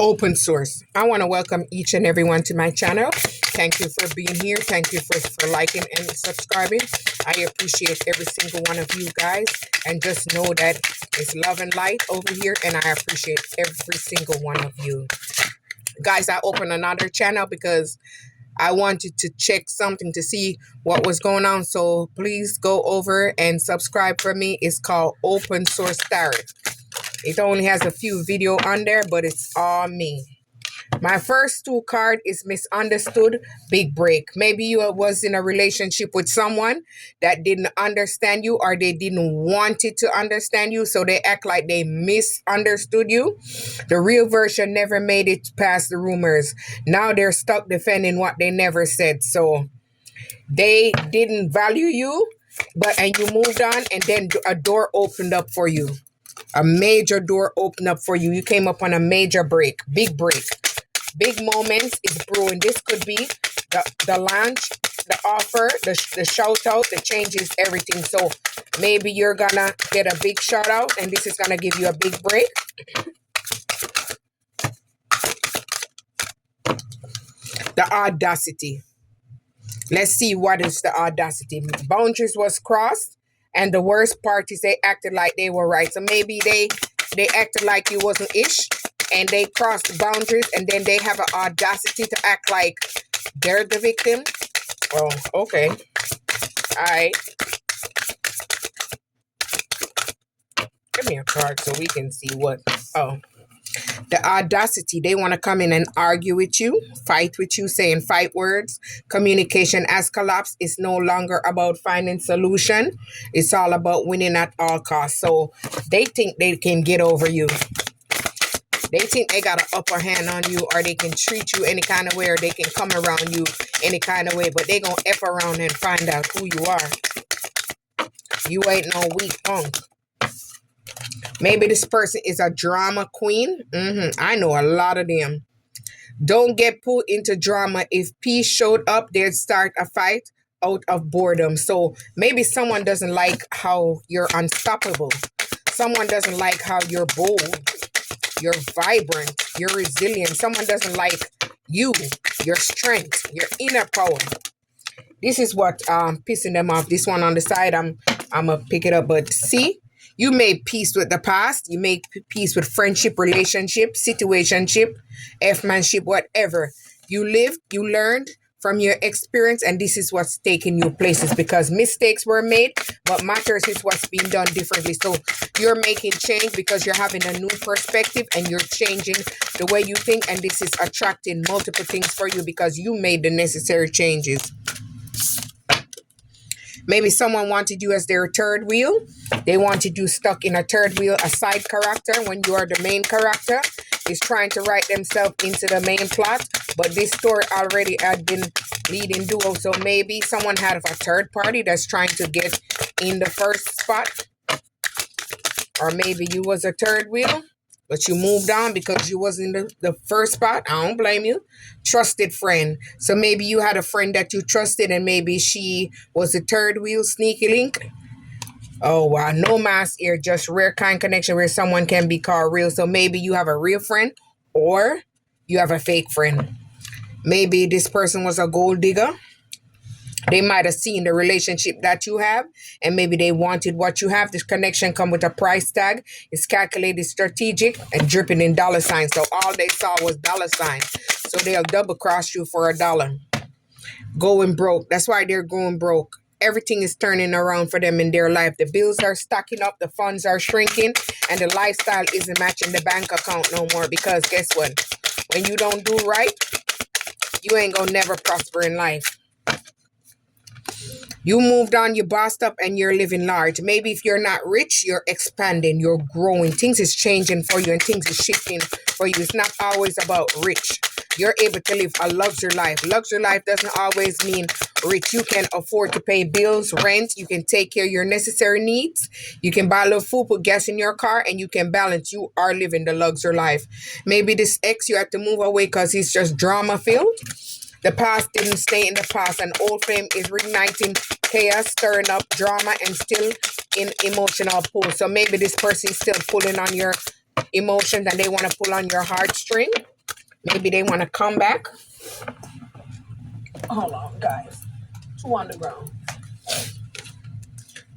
Open source. I want to welcome each and everyone to my channel. Thank you for being here. Thank you for liking and subscribing. I appreciate every single one of you guys. And just know that it's love and light over here. And I appreciate every single one of you. Guys, I opened another channel because I wanted to check something to see what was going on. So please go over and subscribe for me. It's called Open Source Tarot. It only has a few video on there, but it's all me. My first two card is misunderstood, big break. Maybe you was in a relationship with someone that didn't understand you, or they didn't want it to understand you, so they act like they misunderstood you. The real version never made it past the rumors. Now they're stuck defending what they never said. So they didn't value you, and you moved on, and then a door opened up for you. A major door opened up for you. You came up on a major break, big break. Big moments is brewing. This could be the launch, the offer, the shout out, the changes, everything. So maybe you're gonna get a big shout out, and this is gonna give you a big break. The audacity. Let's see what is the audacity. Boundaries was crossed, and the worst part is they acted like they were right. So maybe they acted like you wasn't ish, and they crossed the boundaries, and then they have an audacity to act like they're the victim. Oh, okay. All right. Give me a card so we can see what. Oh, the audacity. They want to come in and argue with you, fight with you, saying fight words. Communication has collapsed. It's no longer about finding solution. It's all about winning at all costs. So they think they can get over you. They think they got an upper hand on you, or they can treat you any kind of way, or they can come around you any kind of way, but they gonna F around and find out who you are. You ain't no weak punk. Maybe this person is a drama queen. I know a lot of them. Don't get pulled into drama. If peace showed up, they'd start a fight out of boredom. So maybe someone doesn't like how you're unstoppable. Someone doesn't like how you're bold. You're vibrant, you're resilient. Someone doesn't like you, your strength, your inner power. This is what pissing them off. This one on the side, I'm gonna pick it up. But see, you made peace with the past. You made peace with friendship, relationship, situationship, F-manship, whatever. You lived, you learned from your experience, and this is what's taking you places, because mistakes were made. What matters is what's being done differently. So you're making change because you're having a new perspective, and you're changing the way you think, and this is attracting multiple things for you because you made the necessary changes. Maybe someone wanted you as their third wheel. They wanted you stuck in a third wheel, a side character, when you are the main character. Is trying to write themselves into the main plot, but this story already had been leading duo. So maybe someone had a third party that's trying to get in the first spot, or maybe you was a third wheel, but you moved on because you was in the first spot. I don't blame you. Trusted friend. So maybe you had a friend that you trusted, and maybe she was a third wheel, sneaky link. Oh, wow. No mask here, just rare kind connection where someone can be called real. So maybe you have a real friend, or you have a fake friend. Maybe this person was a gold digger. They might have seen the relationship that you have, and maybe they wanted what you have. This connection come with a price tag. It's calculated, strategic, and dripping in dollar signs. So all they saw was dollar signs. So they'll double cross you for $1. Going broke. That's why they're going broke. Everything is turning around for them in their life. The bills are stacking up, the funds are shrinking, and the lifestyle isn't matching the bank account no more. Because guess what? When you don't do right, you ain't gonna never prosper in life. You moved on, you bossed up, and you're living large. Maybe if you're not rich, you're expanding, you're growing. Things is changing for you, and things is shifting for you. It's not always about rich. You're able to live a luxury life. Luxury life doesn't always mean rich. You can afford to pay bills, rent. You can take care of your necessary needs. You can buy a little food, put gas in your car, and you can balance. You are living the luxury life. Maybe this ex, you have to move away because he's just drama filled. The past didn't stay in the past. An old flame is reigniting chaos, stirring up drama, and still in emotional pull. So maybe this person is still pulling on your emotions, and they want to pull on your heartstring. Maybe they want to come back. Hold on, guys. Two on the ground.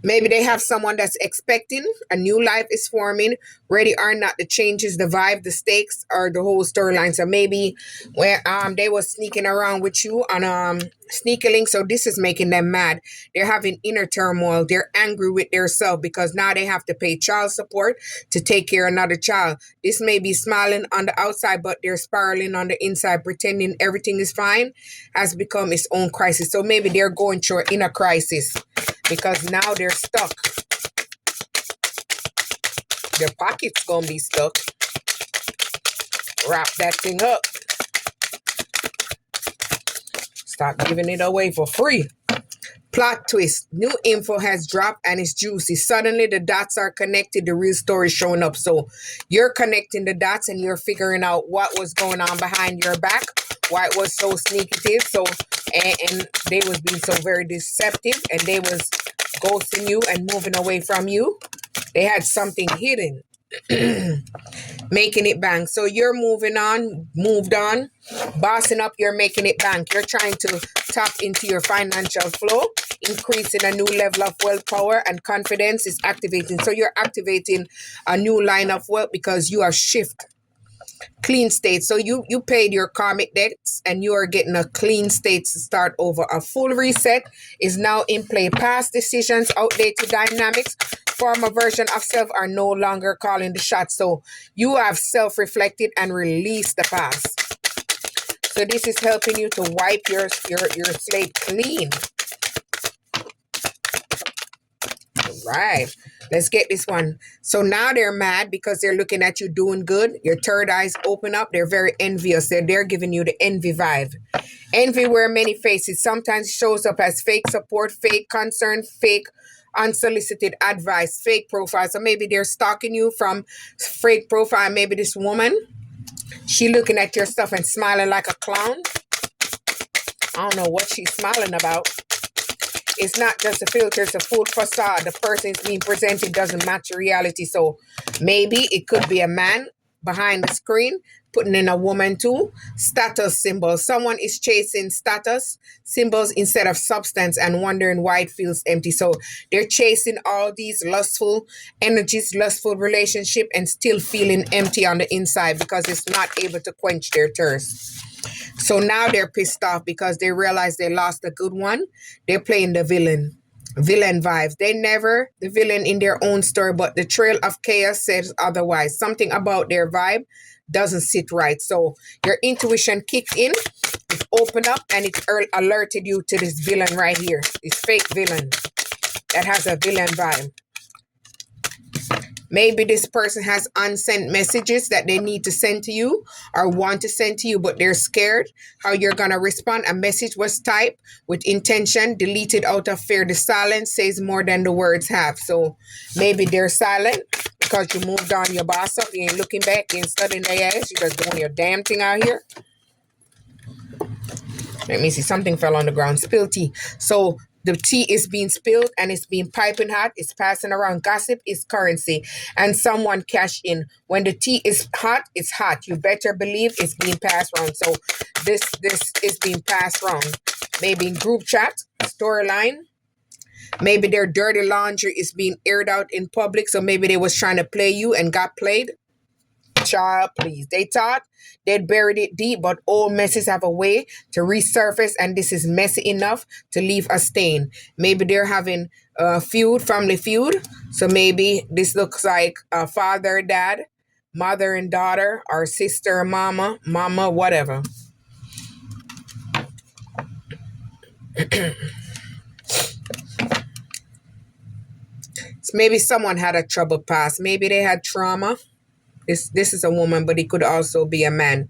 Maybe they have someone that's expecting a new life is forming, ready or not. The changes, the vibe, the stakes, or the whole storyline. So maybe where they were sneaking around with you on sneaky link. So this is making them mad. They're having inner turmoil. They're angry with themselves because now they have to pay child support to take care of another child. This may be smiling on the outside, but they're spiraling on the inside, pretending everything is fine, has become its own crisis. So maybe they're going through an inner crisis because now they're stuck. Their pocket's gonna be stuck. Wrap that thing up. Stop giving it away for free. Plot twist. New info has dropped and it's juicy. Suddenly the dots are connected. The real story is showing up. So you're connecting the dots and you're figuring out what was going on behind your back, why it was so sneaky. So and they was being so very deceptive and they was ghosting you and moving away from you. They had something hidden. Making it bang. So you're moved on, bossing up, you're making it bang. You're trying to tap into your financial flow, increasing a new level of willpower and confidence is activating. So you're activating a new line of wealth because you are shift. Clean state. So you paid your karmic debts and you are getting a clean state to start over. A full reset is now in play. Past decisions, outdated dynamics, former version of self are no longer calling the shots. So you have self-reflected and released the past. So this is helping you to wipe your slate clean. Right. Let's get this one. So now they're mad because they're looking at you doing good. Your third eyes open up. They're very envious. They're giving you the envy vibe. Envy wear many faces. Sometimes shows up as fake support, fake concern, fake unsolicited advice, fake profile. So maybe they're stalking you from fake profile. Maybe this woman, she looking at your stuff and smiling like a clown. I don't know what she's smiling about. It's not just a filter, it's a full facade. The person is being presented doesn't match reality. So maybe it could be a man behind the screen putting in a woman too. Status symbols. Someone is chasing status symbols instead of substance and wondering why it feels empty. So they're chasing all these lustful energies, lustful relationship, and still feeling empty on the inside because it's not able to quench their thirst. So now they're pissed off because they realize they lost a good one. They're playing the villain vibes. They never the villain in their own story, but the trail of chaos says otherwise. Something about their vibe doesn't sit right. So your intuition kicked in, it opened up, and it alerted you to this villain right here. This fake villain that has a villain vibe. Maybe this person has unsent messages that they need to send to you or want to send to you, but they're scared how you're going to respond. A message was typed with intention, deleted out of fear. The silence says more than the words have. So maybe they're silent because you moved on your boss up. You ain't looking back, you ain't studying their ass. You just doing your damn thing out here. Let me see. Something fell on the ground. Spill tea. So the tea is being spilled and it's being piping hot. It's passing around. Gossip is currency. And someone cash in. When the tea is hot, it's hot. You better believe it's being passed around. So this is being passed around. Maybe in group chat, storyline. Maybe their dirty laundry is being aired out in public. So maybe they was trying to play you and got played. Child, please. They thought they'd buried it deep, but old messes have a way to resurface, and this is messy enough to leave a stain. Maybe they're having a feud, family feud. So maybe this looks like a father, dad, mother and daughter, or sister, mama, whatever. So maybe someone had a troubled past. Maybe they had trauma. This is a woman, but it could also be a man.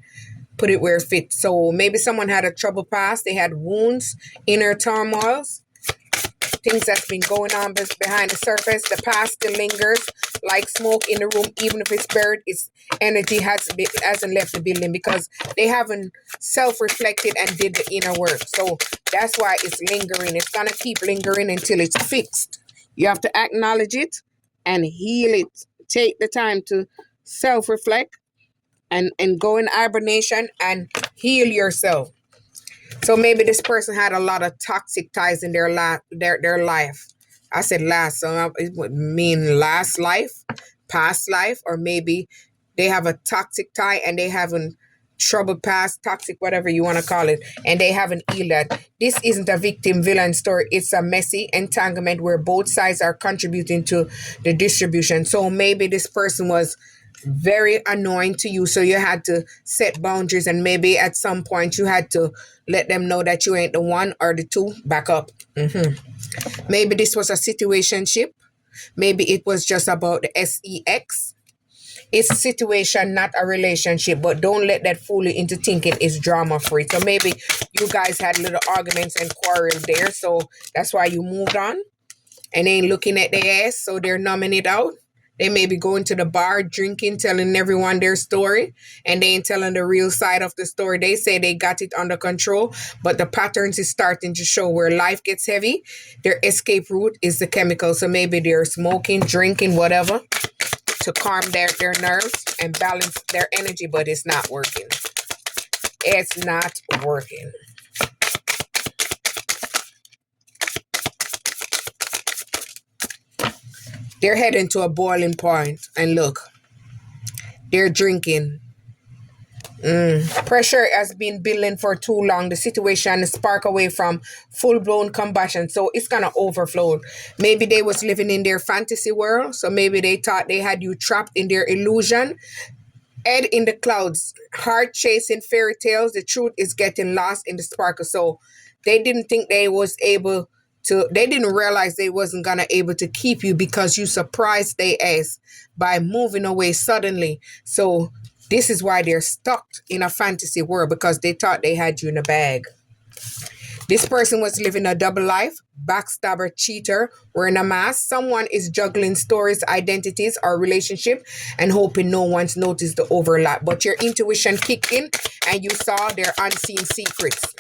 Put it where it fits. So maybe someone had a troubled past. They had wounds, inner turmoils, things that's been going on behind the surface. The past still lingers like smoke in the room, even if it's buried. Its energy hasn't left the building because they haven't self-reflected and did the inner work. So that's why it's lingering. It's gonna keep lingering until it's fixed. You have to acknowledge it and heal it. Take the time to self-reflect and go in hibernation and heal yourself. So maybe this person had a lot of toxic ties in their life. I said last, so it would mean last life, past life, or maybe they have a toxic tie and they haven't trouble past, toxic, whatever you want to call it, and they haven't healed that. This isn't a victim villain story. It's a messy entanglement where both sides are contributing to the distribution. So maybe this person was very annoying to you, so you had to set boundaries, and maybe at some point you had to let them know that you ain't the one or the two. Back up. Maybe this was a situationship. Maybe it was just about the sex. It's a situation, not a relationship, but don't let that fool you into thinking it's drama free. So maybe you guys had little arguments and quarrel there, so that's why you moved on and ain't looking at their ass, so they're numbing it out. They may be going to the bar, drinking, telling everyone their story, and they ain't telling the real side of the story. They say they got it under control, but the patterns is starting to show where life gets heavy. Their escape route is the chemical. So maybe they're smoking, drinking, whatever, to calm their nerves and balance their energy, but it's not working. It's not working. They're heading to a boiling point, and look, they're drinking. Pressure has been building for too long. The situation is spark away from full-blown combustion, so it's gonna overflow. Maybe they was living in their fantasy world, so maybe they thought they had you trapped in their illusion. Head in the clouds, heart chasing fairy tales. The truth is getting lost in the sparkle. So they didn't think they was able to. They didn't realize they wasn't gonna able to keep you because you surprised they ass by moving away suddenly. So this is why they're stuck in a fantasy world, because they thought they had you in a bag. This person was living a double life, backstabber, cheater, wearing a mask. Someone is juggling stories, identities, or relationship and hoping no one's noticed the overlap. But your intuition kicked in and you saw their unseen secrets.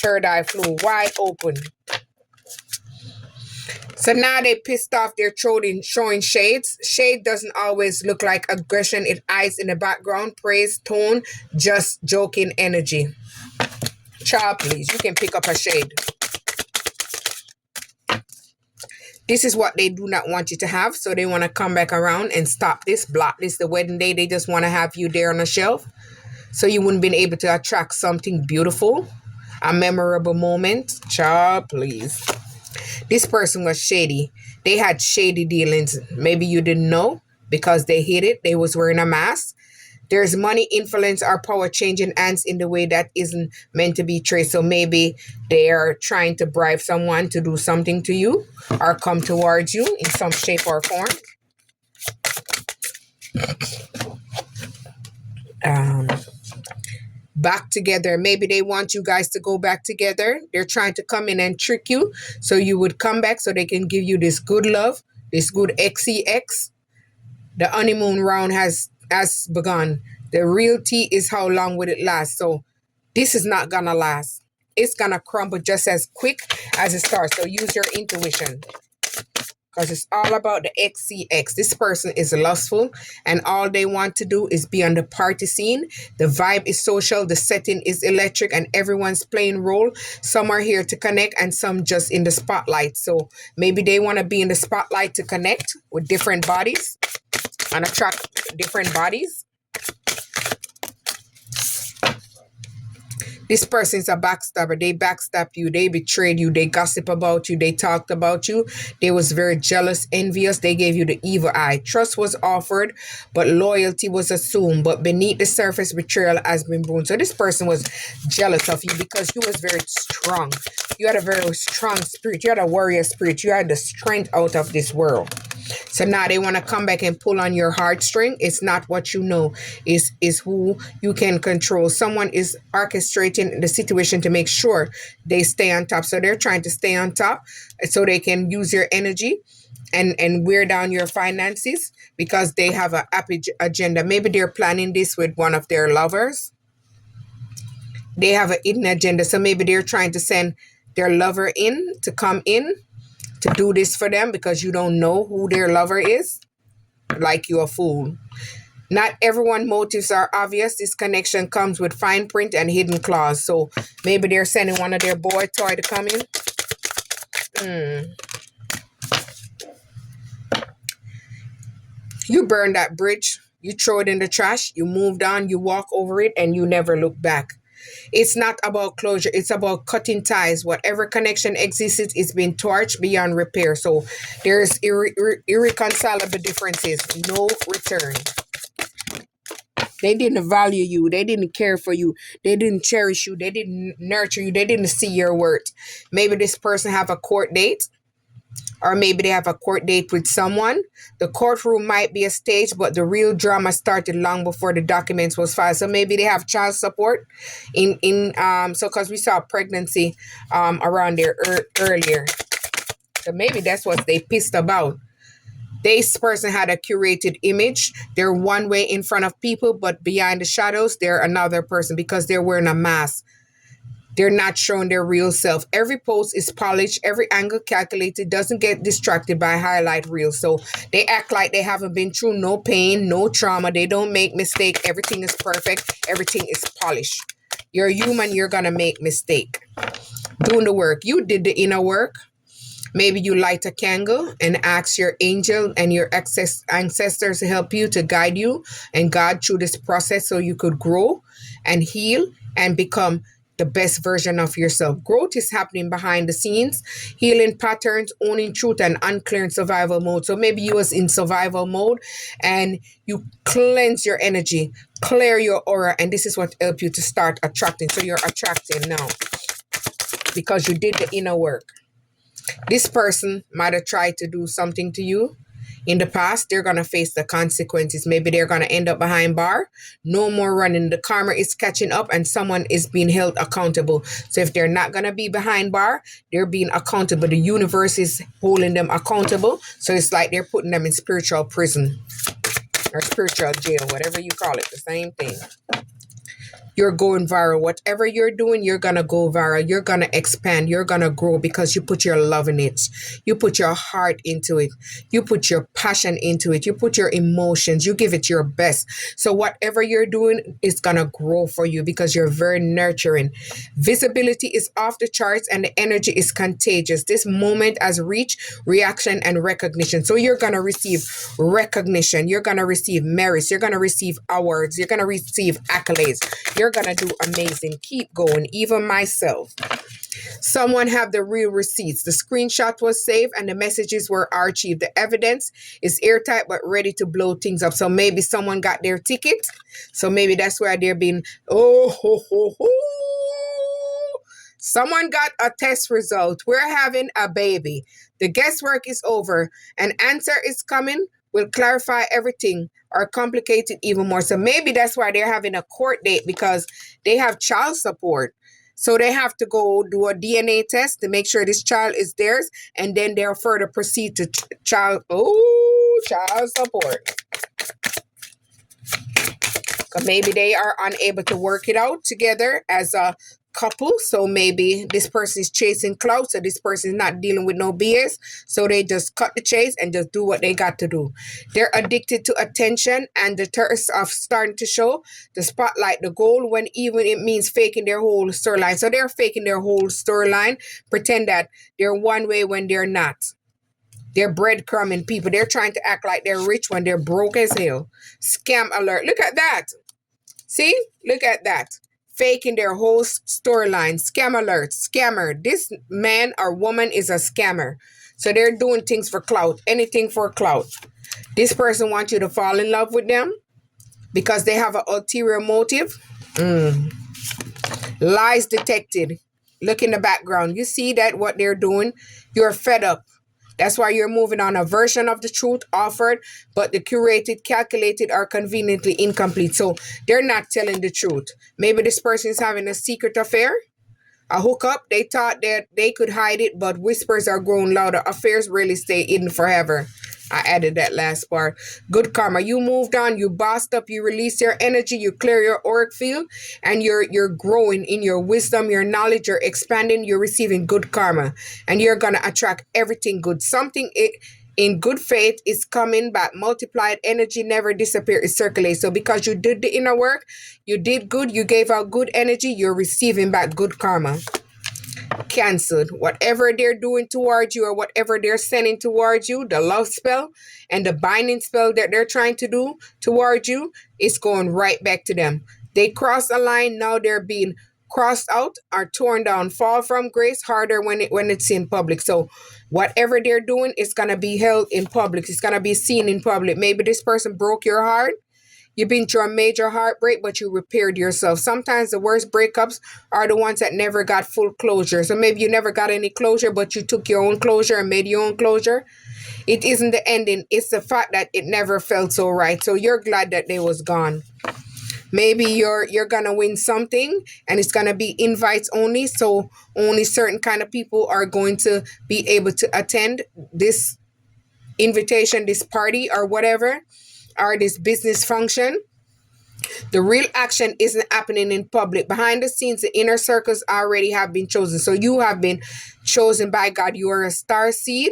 Third eye flew wide open. So now they pissed off, they're showing shades. Shade doesn't always look like aggression. It hides in the background, praise, tone, just joking energy. Child, please, you can pick up a shade. This is what they do not want you to have. So they want to come back around and stop this, block this, the wedding day. They just want to have you there on a shelf. So you wouldn't be able to attract something beautiful, a memorable moment. Child, please. This person was shady. They had shady dealings. Maybe you didn't know because they hid it. They was wearing a mask. There's money, influence, or power changing hands in the way that isn't meant to be traced. So maybe they are trying to bribe someone to do something to you or come towards you in some shape or form. Back together. Maybe they want you guys to go back together. They're trying to come in and trick you so you would come back so they can give you this good love, this good XEX. The honeymoon round has begun. The real tea is how long will it last. So this is not gonna last. It's gonna crumble just as quick as it starts. So use your intuition, because it's all about the XCX. This person is lustful and all they want to do is be on the party scene. The vibe is social, the setting is electric, and everyone's playing role. Some are here to connect and some just in the spotlight. So maybe they want to be in the spotlight to connect with different bodies and attract different bodies. This person's a backstabber. They backstab you. They betrayed you. They gossip about you. They talked about you. They was very jealous, envious. They gave you the evil eye. Trust was offered, but loyalty was assumed. But beneath the surface, betrayal has been born. So this person was jealous of you because you was very strong. You had a very strong spirit. You had a warrior spirit. You had the strength out of this world. So now they want to come back and pull on your heartstring. It's not what you know. Is who you can control. Someone is orchestrating the situation to make sure they stay on top. So they're trying to stay on top so they can use your energy and wear down your finances because they have a happy agenda. Maybe they're planning this with one of their lovers. They have a hidden agenda. So maybe they're trying to send their lover in to come in to do this for them because you don't know who their lover is. Like you're a fool. Not everyone's motives are obvious. This connection comes with fine print and hidden clause. So maybe they're sending one of their boy toy to come in. You burn that bridge. You throw it in the trash. You moved on. You walk over it and you never look back. It's not about closure. It's about cutting ties. Whatever connection existed is being torched beyond repair. So there's irreconcilable differences. No return. They didn't value you. They didn't care for you. They didn't cherish you. They didn't nurture you. They didn't see your worth. Maybe this person have a court date, or maybe they have a court date with someone. The courtroom might be a stage, but the real drama started long before the documents was filed. So maybe they have child support so because we saw pregnancy around there earlier. So maybe that's what they pissed about. This person had a curated image. They're one way in front of people, but behind the shadows, they're another person because they're wearing a mask. They're not showing their real self. Every post is polished, every angle calculated, doesn't get distracted by highlight reels. So they act like they haven't been through no pain, no trauma. They don't make mistake. Everything is perfect. Everything is polished. You're human. You're going to make mistake. Doing the work. You did the inner work. Maybe you light a candle and ask your angel and your ancestors to help you, to guide you and God through this process so you could grow and heal and become the best version of yourself. Growth is happening behind the scenes, healing patterns, owning truth, and unclearing survival mode. So maybe you was in survival mode and you cleanse your energy, clear your aura, and this is what helped you to start attracting. So you're attracting now because you did the inner work. This person might have tried to do something to you in the past. They're going to face the consequences. Maybe they're going to end up behind bar. No more running. The karma is catching up and someone is being held accountable. So if they're not going to be behind bar, they're being accountable. The universe is holding them accountable. So it's like they're putting them in spiritual prison or spiritual jail, whatever you call it, the same thing. You're going viral. Whatever you're doing, you're going to go viral. You're going to expand. You're going to grow because you put your love in it. You put your heart into it. You put your passion into it. You put your emotions. You give it your best. So whatever you're doing is going to grow for you because you're very nurturing. Visibility is off the charts and the energy is contagious. This moment has reached reaction and recognition. So you're going to receive recognition. You're going to receive merits. You're going to receive awards. You're going to receive accolades. You're going to do amazing. Keep going. Even myself. Someone have the real receipts. The screenshot was saved and the messages were archived. The evidence is airtight but ready to blow things up. So maybe someone got their ticket. So maybe that's where they're being, someone got a test result. We're having a baby. The guesswork is over. An answer is coming. Will clarify everything or complicate it even more. So maybe that's why they're having a court date because they have child support. So they have to go do a DNA test to make sure this child is theirs. And then they'll further proceed to child support. So maybe they are unable to work it out together as a couple. So maybe this person is chasing clout. So this person is not dealing with no BS. So they just cut the chase and just do what they got to do. They're addicted to attention and the thirst of starting to show the spotlight, the goal, when even it means faking their whole storyline. So they're faking their whole storyline, pretend that they're one way when they're not. They're breadcrumbing people. They're trying to act like they're rich when they're broke as hell. Scam alert. Look at that. See? Look at that. Faking their whole storyline. Scam alert. Scammer. This man or woman is a scammer. So they're doing things for clout. Anything for clout. This person wants you to fall in love with them because they have an ulterior motive. Lies detected. Look in the background. You see that what they're doing? You're fed up. That's why you're moving on a version of the truth offered, but the curated, calculated, or conveniently incomplete. So they're not telling the truth. Maybe this person is having a secret affair, a hookup. They thought that they could hide it, but whispers are growing louder. Affairs really stay hidden forever. I added that last part. Good karma. You moved on. You bossed up. You release your energy. You clear your auric field. And you're growing in your wisdom, your knowledge. You're expanding. You're receiving good karma. And you're going to attract everything good. Something in good faith is coming back. Multiplied energy never disappears, it circulates. So because you did the inner work, you did good, you gave out good energy, you're receiving back good karma. Cancelled. Whatever they're doing towards you or whatever they're sending towards you, the love spell and the binding spell that they're trying to do towards you, is going right back to them. They cross a line, now they're being crossed out or torn down. Fall from grace harder when it's in public. So whatever they're doing is gonna be held in public. It's gonna be seen in public. Maybe this person broke your heart. You've been through a major heartbreak, but you repaired yourself. Sometimes the worst breakups are the ones that never got full closure. So maybe you never got any closure, but you took your own closure and made your own closure. It isn't the ending. It's the fact that it never felt so right. So you're glad that they was gone. Maybe you're gonna win something and it's gonna be invites only. So only certain kind of people are going to be able to attend this invitation, this party or whatever, or this business function. The real action isn't happening in public. Behind the scenes, the inner circles already have been chosen. So you have been chosen by God. You are a star seed.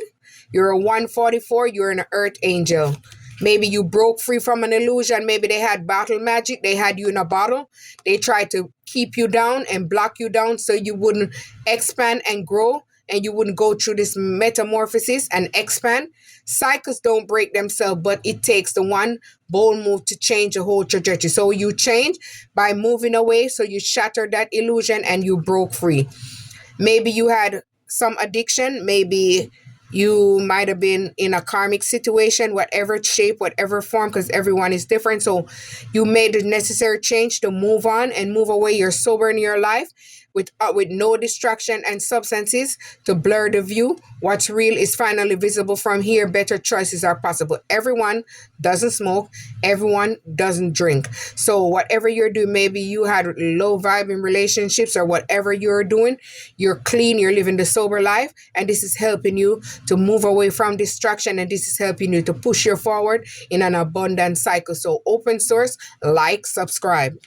You're a 144. You're an earth angel. Maybe you broke free from an illusion. Maybe they had battle magic. They had you in a bottle. They tried to keep you down and block you down so you wouldn't expand and grow and you wouldn't go through this metamorphosis and expand. Cycles don't break themselves, but it takes the one bold move to change the whole trajectory. So you change by moving away. So you shattered that illusion and you broke free. Maybe you had some addiction. Maybe you might have been in a karmic situation, whatever shape, whatever form, because everyone is different. So you made the necessary change to move on and move away. You're sober in your life with no distraction and substances to blur the view. What's real is finally visible from here. Better choices are possible. Everyone doesn't smoke. Everyone doesn't drink. So whatever you're doing, maybe you had low vibe in relationships or whatever you're doing, you're clean, you're living the sober life. And this is helping you to move away from distraction. And this is helping you to push you forward in an abundant cycle. So open source, like, subscribe.